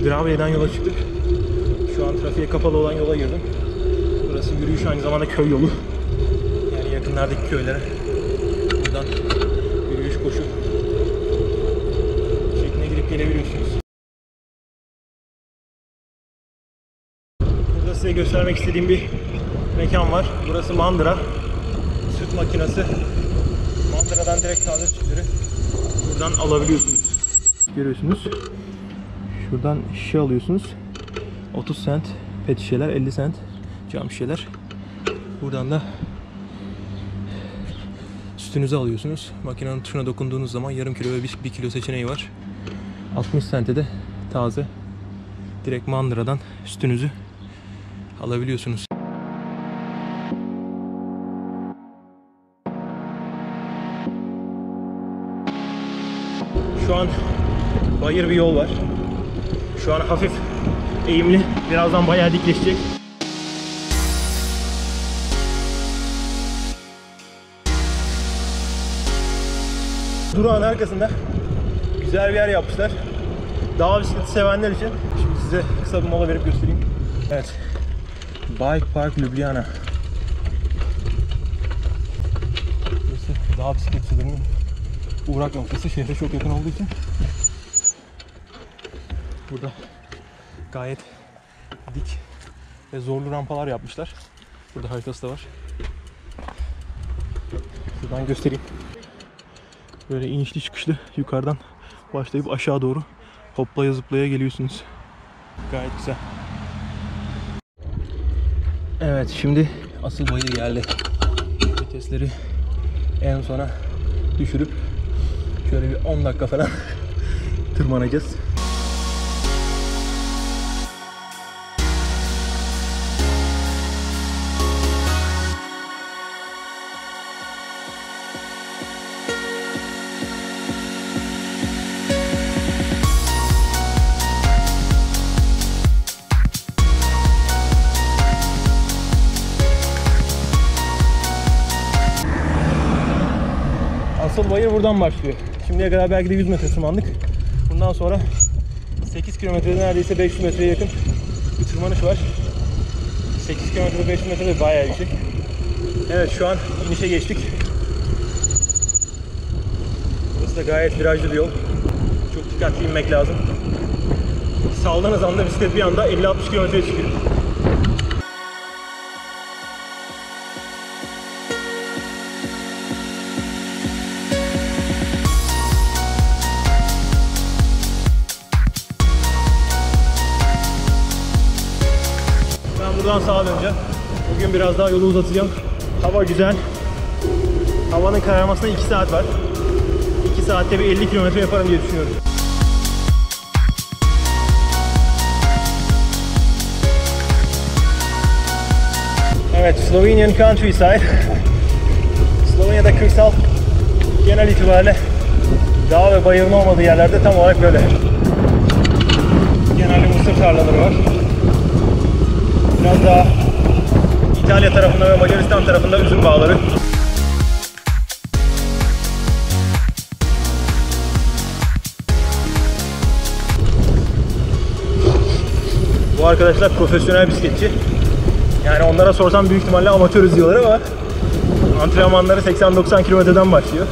Gravye'den yola çıktık. Şu an trafiğe kapalı olan yola girdim. Burası yürüyüş, aynı zamanda köy yolu. Yani yakınlardaki köylere buradan yürüyüş, koşu şeklinde gidip gelebiliyorsunuz. Burada size göstermek istediğim bir mekan var. Burası mandıra. Süt makinesi. Mandıradan direkt taze sütleri buradan alabiliyorsunuz. Görüyorsunuz. Şuradan şişe alıyorsunuz. 30 cent pet şişeler, 50 cent cam şişeler. Buradan da sütünüzü alıyorsunuz. Makinenin tuşuna dokunduğunuz zaman yarım kilo ve 1 kilo seçeneği var. 60 cent'e de taze direkt mandıradan sütünüzü alabiliyorsunuz. Şu an bayır bir yol var. Şu an hafif eğimli. Birazdan bayağı dikleşecek. Durağın arkasında güzel bir yer yapmışlar. Dağ bisikleti sevenler için. Şimdi size kısa bir mola verip göstereyim. Evet. Bike Park Ljubljana. Burası dağ bisikletçilerinin uğrak noktası. Şehre çok yakın olduğu için. Burada gayet dik ve zorlu rampalar yapmışlar. Burada haritası da var. Şuradan göstereyim. Böyle inişli çıkışlı yukarıdan başlayıp aşağı doğru hoplaya zıplaya geliyorsunuz. Gayet güzel. Evet, şimdi asıl bayır geldi. Vitesleri en sona düşürüp şöyle bir 10 dakika falan tırmanacağız. Asıl bayır buradan başlıyor. Şimdiye kadar belki de 100 metre tırmandık. Bundan sonra 8 kilometrede neredeyse 500 metreye yakın bir tırmanış var. 8 kilometrede 500 metre de bayağı yüksek. Evet, şu an inişe geçtik. Burası da gayet virajlı bir yol. Çok dikkatli inmek lazım. Saldığınız anda bisiklet bir anda 50-60 kilometreye çıkıyor. Buradan sağa döneceğim. Bugün biraz daha yolu uzatacağım. Hava güzel. Havanın kararmasına 2 saat var. 2 saatte bir 50 kilometre yaparım diye düşünüyorum. Evet, Slovenian countryside. Slovenya'da kırsal genel itibariyle dağ ve bayırın olmadığı yerlerde tam olarak böyle. Genelde mısır tarlaları var. Biraz daha İtalya tarafında ve Macaristan tarafında üzüm bağları. Bu arkadaşlar profesyonel bisikletçi. Yani onlara sorsam büyük ihtimalle amatörüz diyorlar ama antrenmanları 80-90 kilometreden başlıyor.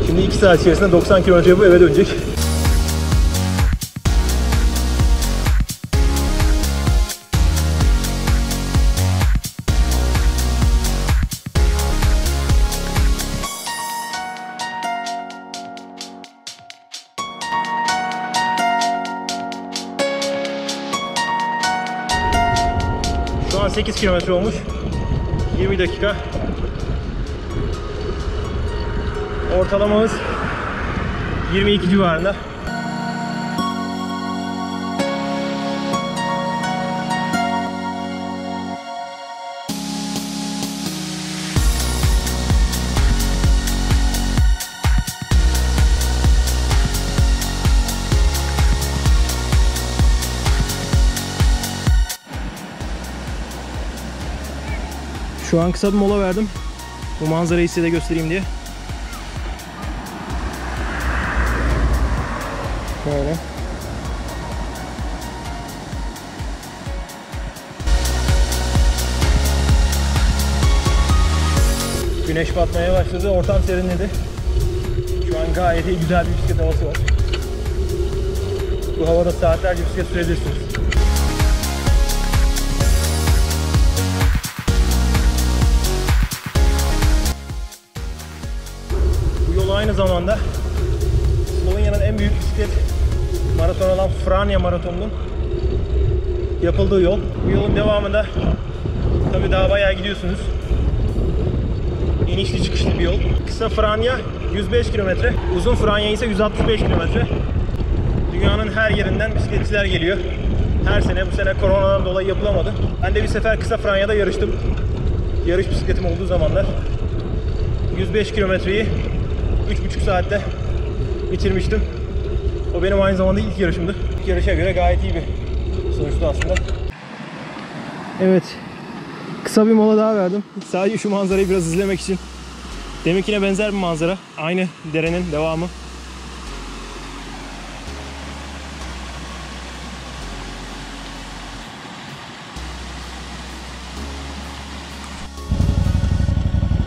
Şimdi 2 saat içerisinde 90 kilometre yapıp eve dönecek. Şu an 8 kilometre olmuş. 20 dakika. Ortalamamız 22 civarında. Şu an kısa bir mola verdim. Bu manzarayı size de göstereyim diye. Böyle. Güneş batmaya başladı, ortam serinledi. Şu an gayet iyi, güzel bir bisiklet havası var. Bu havada saatlerce bisiklet sürebilirsiniz. Bu yol aynı zamanda Slovenya'nın en büyük bisiklet maratonu olan Franja Maratonu'nun yapıldığı yol. Bu yolun devamında tabii daha bayağı gidiyorsunuz. İnişli çıkışlı bir yol. Kısa Franja 105 kilometre, uzun Franja ise 165 kilometre. Dünyanın her yerinden bisikletçiler geliyor. Her sene, bu sene koronadan dolayı yapılamadı. Ben de bir sefer kısa Franja'da yarıştım. Yarış bisikletim olduğu zamanlar. 105 kilometreyi 3,5 saatte bitirmiştim. O benim aynı zamanda ilk yarışımdı. İlk yarışa göre gayet iyi bir sonuçtu aslında. Evet. Kısa bir mola daha verdim. Sadece şu manzarayı biraz izlemek için. Deminkine benzer bir manzara. Aynı derenin devamı.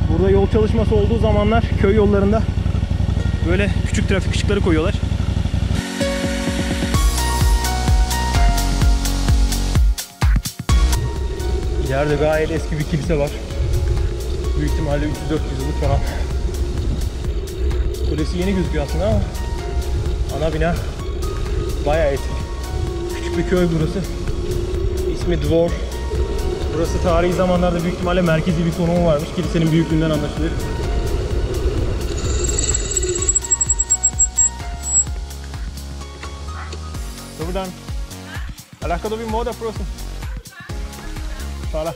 Burada yol çalışması olduğu zamanlar köy yollarında böyle küçük trafik ışıkları koyuyorlar. İleride gayet eski bir kilise var. Büyük ihtimalle 300-400 yıllık falan. Kulesi yeni gözüküyor aslında ama ana bina bayağı eski. Küçük bir köy burası. İsmi Dvor. Burası tarihi zamanlarda büyük ihtimalle merkezi bir konumu varmış. Kilisenin büyüklüğünden anlaşılıyor. Dobar dan. A lahko dobim voda, prosim? Hvala.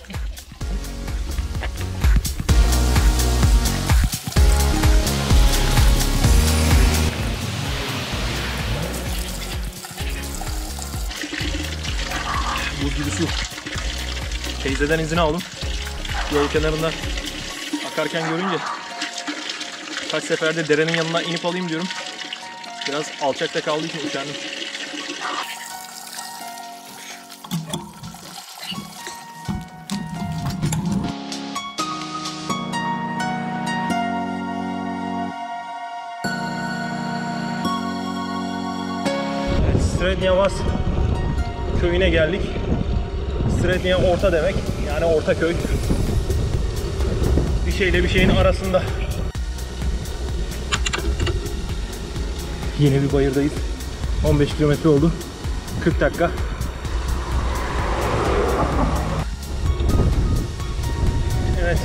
Buz gibi su. Teyzeden izin aldım. Yol kenarında akarken görünce kaç seferde derenin yanına inip alayım diyorum. Biraz alçakta kaldığı için üşendim. Evet, Srednja Vas köyüne geldik. Srednja orta demek. Yani orta köy. Bir şeyle bir şeyin arasında. Yine bir bayırdayız. 15 kilometre oldu. 40 dakika. Evet.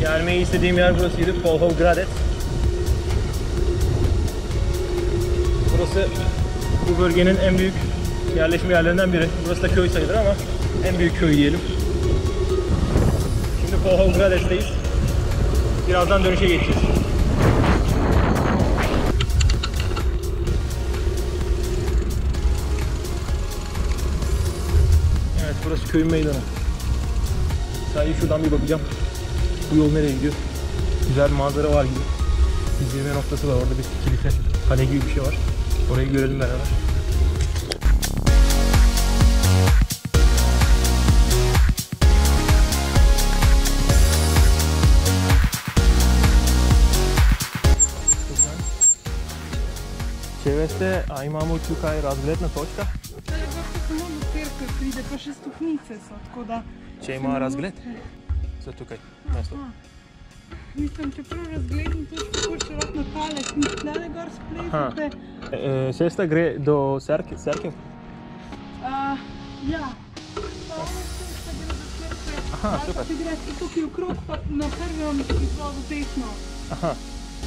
Gelmeyi istediğim yer burasıydı. Polhovgradec. Burası bu bölgenin en büyük yerleşim yerlerinden biri. Burası da köy sayılır ama en büyük köy diyelim. Şimdi Polhovgradec'teyiz. Birazdan dönüşe geçeceğiz. Evet, burası köyün meydanı. Sadece şuradan bir bakacağım. Bu yol nereye gidiyor? Güzel bir manzara var gibi. İzleme noktası var. Orada bir kilise, kale gibi bir şey var. Orayı görelim beraber. Вeste, а имamo тука и разгледна точка. Само до църква приде, па ще стопнице са, tako da... Че има разглед? За тука место. Mislim, če prav razgledam točko, ko še rad na tale, in tlele gor splezate. Cesta gre do cerkev? Ja. Tale cesta gre do cerkve. Aha, super. Pa gre tukaj okrog, pa na prvem izvodu desno. Aha.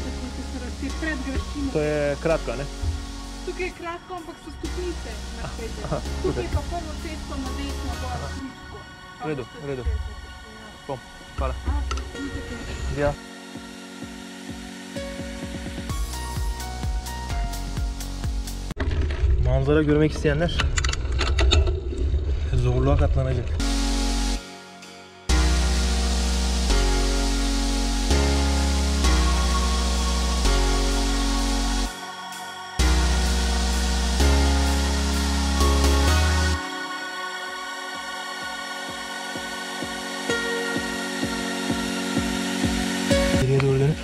Tako se razte pred graščino. To je kratko, ne? Tukaj je kratko, ampak so stopnice na pete. Aha, Tukaj pa prvo cesto na desno gor, križko. V redu, v redu. Bom, hvala. Ja. Manzara görmek isteyenler zorluğa katlanacak. geriye doğru dönüp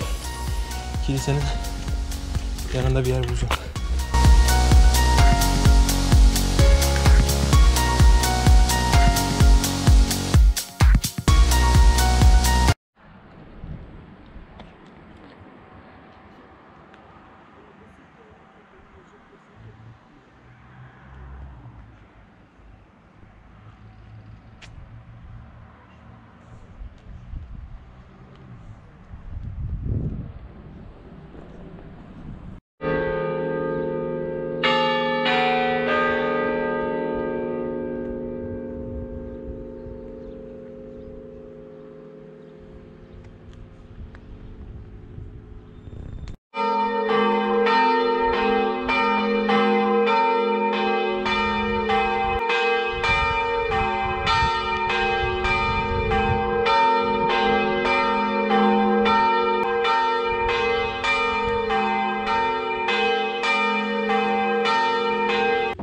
kilisenin yanında bir yer bulacağım.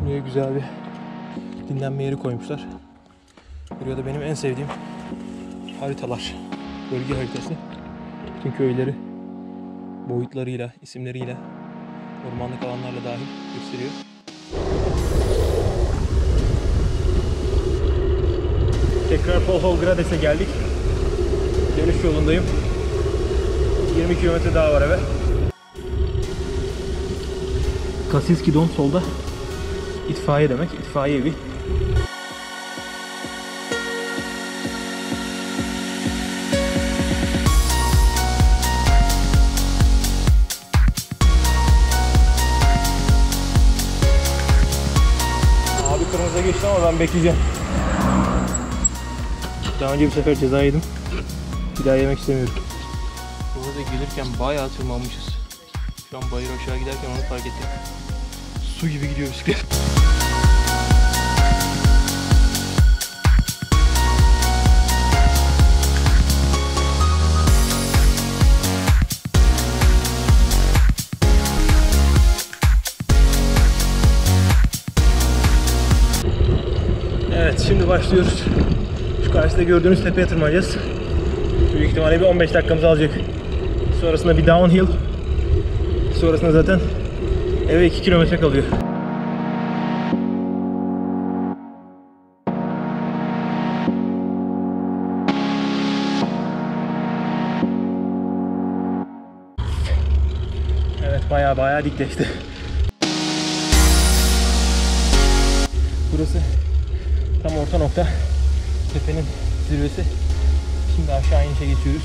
Buraya güzel bir dinlenme yeri koymuşlar. Buraya da benim en sevdiğim haritalar. Bölge haritası. Bütün köyleri boyutlarıyla, isimleriyle, ormanlık alanlarla dahil gösteriyor. Tekrar Volgogrades'e geldik. Dönüş yolundayım. 20 kilometre daha var eve. Kasilski Dom solda. İtfaiye demek, itfaiye evi. Abi kırmızıya geçti ama ben bekleyeceğim. Daha önce bir sefer ceza yedim. Bir daha yemek istemiyorum. Burada gelirken bayağı tırmanmışız. Şu an bayır aşağı giderken onu fark ettim. Su gibi gidiyor bisiklet. Evet, şimdi başlıyoruz. Şu karşıda gördüğünüz tepeye tırmanacağız. Büyük ihtimalle bir 15 dakikamızı alacak. Sonrasında bir downhill. Sonrasında zaten eve 2 kilometre kalıyor. Evet, bayağı dikleşti. Burası tam orta nokta. Tepenin zirvesi. Şimdi aşağı inişe geçiyoruz.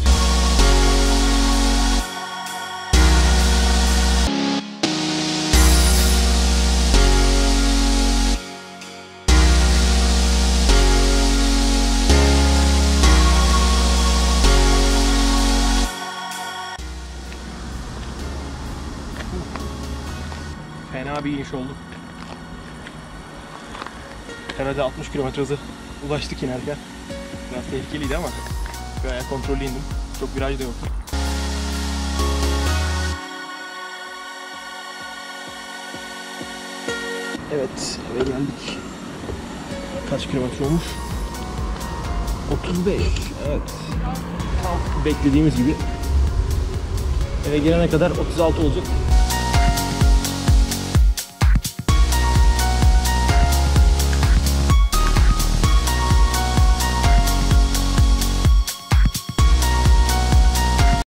Fena bir iniş oldu. Herhalde 60 km hıza ulaştık inerken. Biraz tehlikeliydi ama bayağı kontrollü indim. Çok viraj da yoktu. Evet, eve geldik. Kaç kilometre olmuş? 35. Evet. Tam beklediğimiz gibi. Eve gelene kadar 36 olacak.